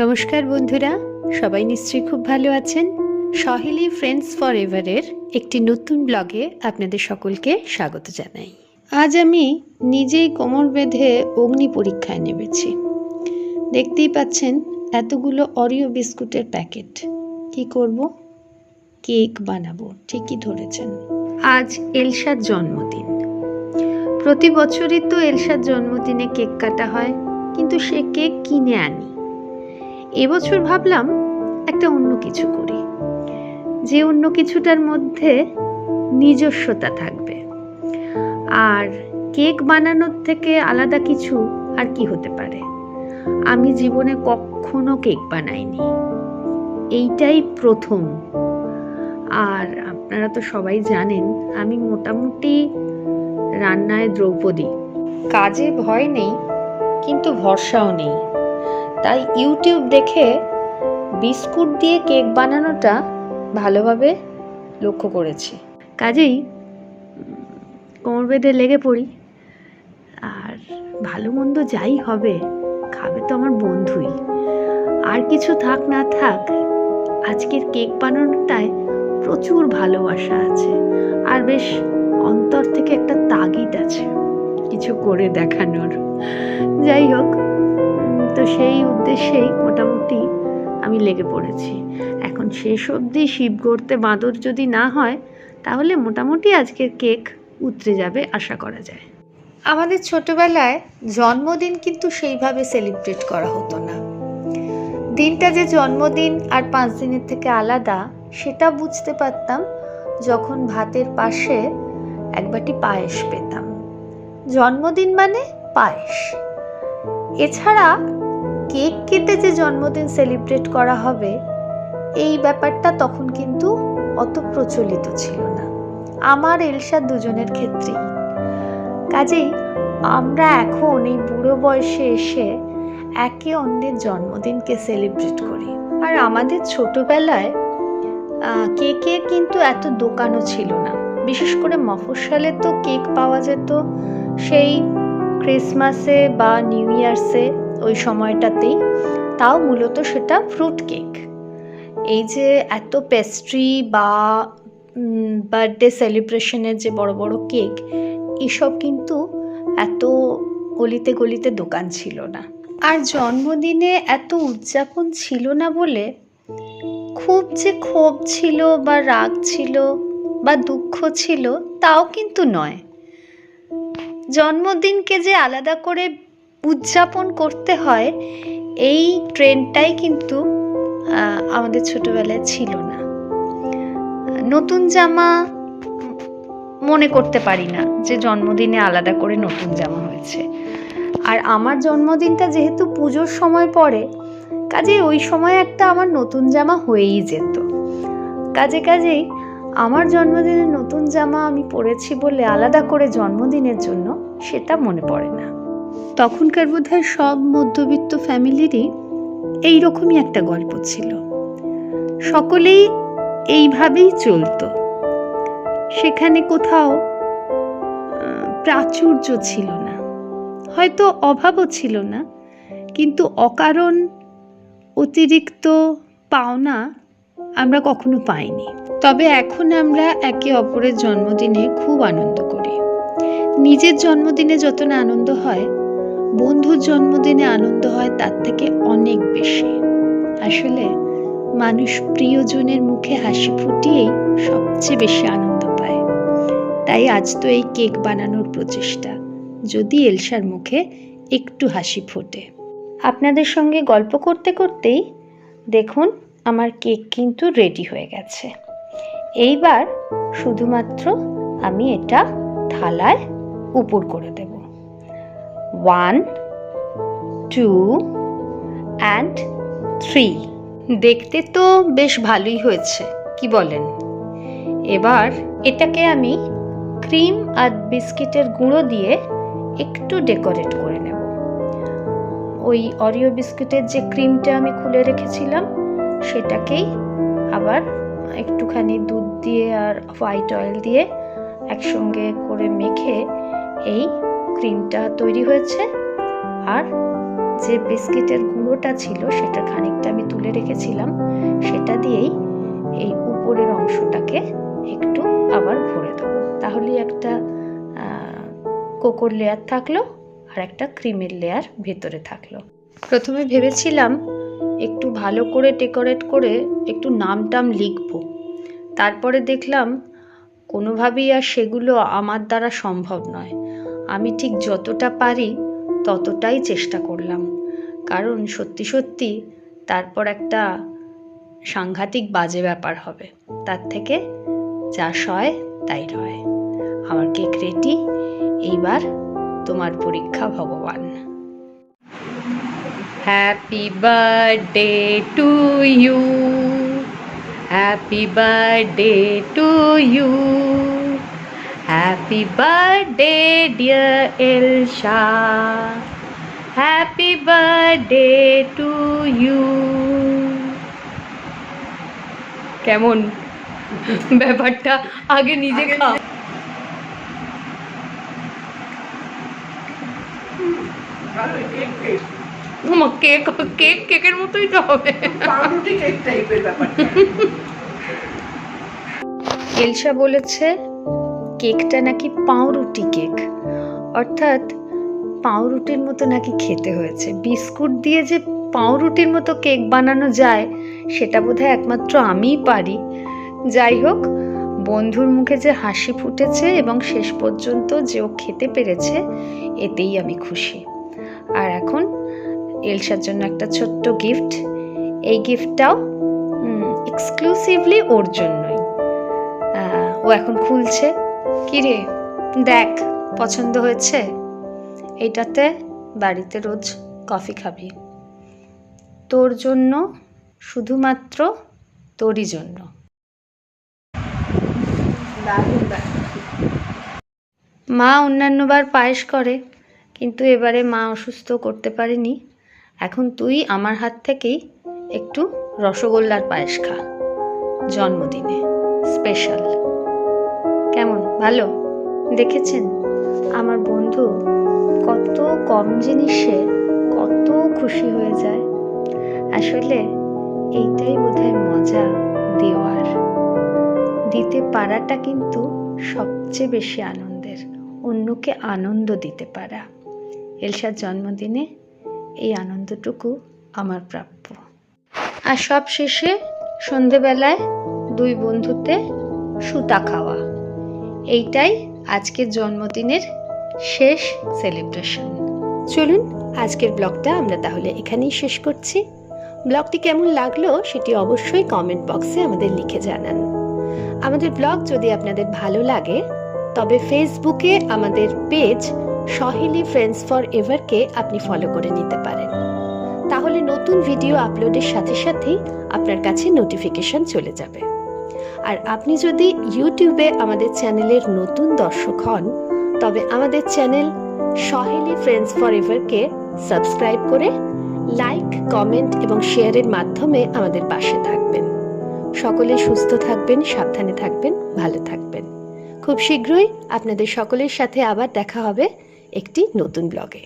নমস্কার বন্ধুরা, সবাই নিশ্চয়ই খুব ভালো আছেন। সহেলি ফ্রেন্ডস ফর এভারের একটি নতুন ব্লগে আপনাদের সকলকে স্বাগত জানাই। আজ আমি নিজেই কোমর বেঁধে অগ্নি পরীক্ষায় নেমেছি। দেখতেই পাচ্ছেন এতগুলো অরিও বিস্কুটের প্যাকেট। কি করব? কেক বানাবো। ঠিকই ধরেছেন, আজ এলসার জন্মদিন। প্রতি বছরই তো এলসার জন্মদিনে কেক কাটা হয়, কিন্তু সে কেক কিনে আনি। এবছর ভাবলাম একটা অন্য কিছু করি, যে অন্য কিছুটার মধ্যে নিজস্বতা থাকবে। আর কেক বানানোর থেকে আলাদা কিছু আর কি হতে পারে? আমি জীবনে কখনো কেক বানাইনি, এইটাই প্রথম। আর আপনারা তো সবাই জানেন আমি মোটামুটি রান্নায় দ্রৌপদী। কাজে ভয় নেই, কিন্তু ভরসাও নেই। তাই ইউটিউব দেখে বিস্কুট দিয়ে কেক বানানোটা ভালোভাবে লক্ষ্য করেছি। কাজেই কোমর বেঁধে লেগে পড়ি। আর ভালো মন্দ যাই হবে, খাবে তো আমার বন্ধুই। আর কিছু থাক না থাক, আজকের কেক বানানোটায় প্রচুর ভালোবাসা আছে, আর বেশ অন্তর থেকে একটা তাগিদ আছে কিছু করে দেখানোর। যাই হোক, তো সেই উদ্দেশ্যেই মোটামুটি আমি লেগে পড়েছি। এখন শেষ অবধি শিব গড়তে বাঁদর যদি না হয়, তাহলে মোটামুটি আজকের কেক উতরে যাবে আশা করা যায়। আমাদের ছোটবেলায় জন্মদিন কিন্তু সেইভাবে সেলিব্রেট করা হতো না। দিনটা যে জন্মদিন আর 5 দিনের থেকে আলাদা, সেটা বুঝতে পারতাম যখন ভাতের পাশে এক বাটি পায়েস পেতাম। জন্মদিন মানে পায়েস। এছাড়া কেক কেটে যে জন্মদিন সেলিব্রেট করা হবে, এই ব্যাপারটা তখন কিন্তু অত প্রচলিত ছিল না, আমার এলসা দুজনের ক্ষেত্রেই। কাজেই আমরা এখন এই বুড়ো বয়সে এসে একে অন্যের জন্মদিনকে সেলিব্রেট করি। আর আমাদের ছোটবেলায় কেকের কিন্তু এত দোকানও ছিল না। বিশেষ করে মফস্বলে তো কেক পাওয়া যেত সেই ক্রিসমাসে বা নিউ ইয়ার্সে, ওই সময়টাতেই। তাও মূলত সেটা ফ্রুট কেক। এই যে এত পেস্ট্রি বা বার্থডে সেলিব্রেশনের যে বড় বড় কেক, এসব কিন্তু এত গলিতে গলিতে দোকান ছিল না। আর জন্মদিনে এত উদযাপন ছিল না বলে খুব যে ক্ষোভ ছিল বা রাগ ছিল বা দুঃখ ছিল, তাও কিন্তু নয়। জন্মদিনকে যে আলাদা করে উদযাপন করতে হয়, এই ট্রেন্ডটাই কিন্তু আমাদের ছোটবেলায় ছিল না। নতুন জামা মনে করতে পারি না যে জন্মদিনে আলাদা করে নতুন জামা হয়েছে। আর আমার জন্মদিনটা যেহেতু পুজোর সময় পড়ে, কাজেই ওই সময় একটা আমার নতুন জামা হয়েই যেত। কাজেই আমার জন্মদিনে নতুন জামা আমি পরেছি বলে আলাদা করে জন্মদিনের জন্য সেটা মনে পড়ে না। তখনকার বোধহয় সব মধ্যবিত্ত ফ্যামিলিরই এইরকমই একটা গল্প ছিল। সকলেই এইভাবেই চলতো। সেখানে কোথাও প্রাচুর্য ছিল না, হয়তো অভাবও ছিল না, কিন্তু অকারণ অতিরিক্ত পাওনা আমরা কখনো পাইনি। তবে এখন আমরা একে অপরের জন্মদিনে খুব আনন্দ করি। নিজের জন্মদিনে যত না আনন্দ হয়, বন্ধুর জন্মদিনে আনন্দ হয় তার থেকে অনেক বেশি। আসলে মানুষ প্রিয়জনের মুখে হাসি ফুটিয়েই সবচেয়ে বেশি আনন্দ পায়। তাই আজ তো এই কেক বানানোর প্রচেষ্টা, যদি এলসার মুখে একটু হাসি ফোটে। আপনাদের সঙ্গে গল্প করতে করতেই দেখুন আমার কেক কিন্তু রেডি হয়ে গেছে। এইবার শুধুমাত্র আমি এটা থালায় উপর করে দেব। 1, 2 and 3। দেখতে তো বেশ ভালোই হয়েছে, কি বলেন? এবার এটাকে আমি ক্রিম আর বিস্কিটের গুঁড়ো দিয়ে একটু ডেকোরেট করে নেব। ওই অরিও বিস্কুটের যে ক্রিমটা আমি খুলে রেখেছিলাম, সেটাকেই আবার একটুখানি দুধ দিয়ে আর হোয়াইট অয়েল দিয়ে একসঙ্গে করে মেখে এই ক্রিমটা তৈরি হয়েছে। আর যে বিস্কিটের গুঁড়োটা ছিল সেটা খানিকটা আমি তুলে রেখেছিলাম, সেটা দিয়েই এই উপরের অংশটাকে একটু আবার ভরে দেবো। তাহলে একটা কোকোর লেয়ার থাকলো আর একটা ক্রিমের লেয়ার ভেতরে থাকলো। প্রথমে ভেবেছিলাম একটু ভালো করে ডেকোরেট করে একটু নাম টাম লিখবো, তারপরে দেখলাম কোনোভাবেই আর সেগুলো আমার দ্বারা সম্ভব নয়। আমি ঠিক যতটা পারি ততটাই চেষ্টা করলাম, কারণ সত্যি সত্যি তারপর একটা সাংঘাতিক বাজে ব্যাপার হবে। তার থেকে যা সয় তাই রয়। আমার কেক রেডি, এইবার তোমার পরীক্ষা ভগবান। Happy birthday to you, happy birthday to you, happy birthday dear Elsa, happy birthday to you. কেমন ব্যাপারটা? আগে নিজে খাও। কেক কেক কেকের মতোই তো হবে, পাউরুটি কেক টাইপের ব্যাপারটা। এলসা বলেছে কেকটা নাকি পাউরুটি কেক, অর্থাৎ পাউরুটির মতো নাকি খেতে হয়েছে। বিস্কুট দিয়ে যে পাউরুটির মতো কেক বানানো যায় সেটা বোধহয় একমাত্র আমিই পারি। যাই হোক, বন্ধুর মুখে যে হাসি ফুটেছে এবং শেষ পর্যন্ত যে ও খেতে পেরেছে, এতেই আমি খুশি। আর এখন এলসার জন্য একটা ছোট্ট গিফট। এই গিফটটাও এক্সক্লুসিভলি ওর জন্যই। ও এখন খুলছে। কি রে, দেখ পছন্দ হয়েছে? এইটাতে বাড়িতে রোজ কফি খাবি, তোর জন্য, শুধুমাত্র তোরই জন্য। মা অন্যান্যবার পায়েস করে, কিন্তু এবারে মা অসুস্থ, করতে পারেনি। এখন তুই আমার হাত থেকেই একটু রসগোল্লার পায়েস খা, জন্মদিনে স্পেশাল। কেমন, ভালো? দেখেছেন আমার বন্ধু কত কম জিনিসে কত খুশি হয়ে যায়। আসলে এইটাই বোধহয় মজা দেওয়ার। দিতে পারাটা কিন্তু সবচেয়ে বেশি আনন্দের, অন্যকে আনন্দ দিতে পারা। এলসার জন্মদিনে এই আনন্দটুকু আমার প্রাপ্য। আর সব শেষে সন্ধেবেলায় দুই বন্ধুতে সুতা খাওয়া, এইটাই আজকের জন্মদিনের শেষ সেলিব্রেশন। চলুন আজকের ব্লগটা আমরা তাহলে এখানেই শেষ করছি। ব্লগটি কেমন লাগলো সেটি অবশ্যই কমেন্ট বক্সে আমাদের লিখে জানান। আমাদের ব্লগ যদি আপনাদের ভালো লাগে তবে ফেসবুকে আমাদের পেজ সহেলি ফ্রেন্ডস ফর এভারকে আপনি ফলো করে নিতে পারেন। তাহলে নতুন ভিডিও আপলোডের সাথে সাথেই আপনার কাছে নোটিফিকেশন চলে যাবে। আর আপনি যদি ইউটিউবে আমাদের চ্যানেলের নতুন দর্শক হন তবে আমাদের চ্যানেল সহেলি ফ্রেন্ডস ফর এভারকে সাবস্ক্রাইব করে লাইক, কমেন্ট এবং শেয়ারের মাধ্যমে আমাদের পাশে থাকবেন। সকলে সুস্থ থাকবেন, সাবধানে থাকবেন, ভালো থাকবেন। খুব শীঘ্রই আপনাদের সকলের সাথে আবার দেখা হবে একটি নতুন ব্লগে।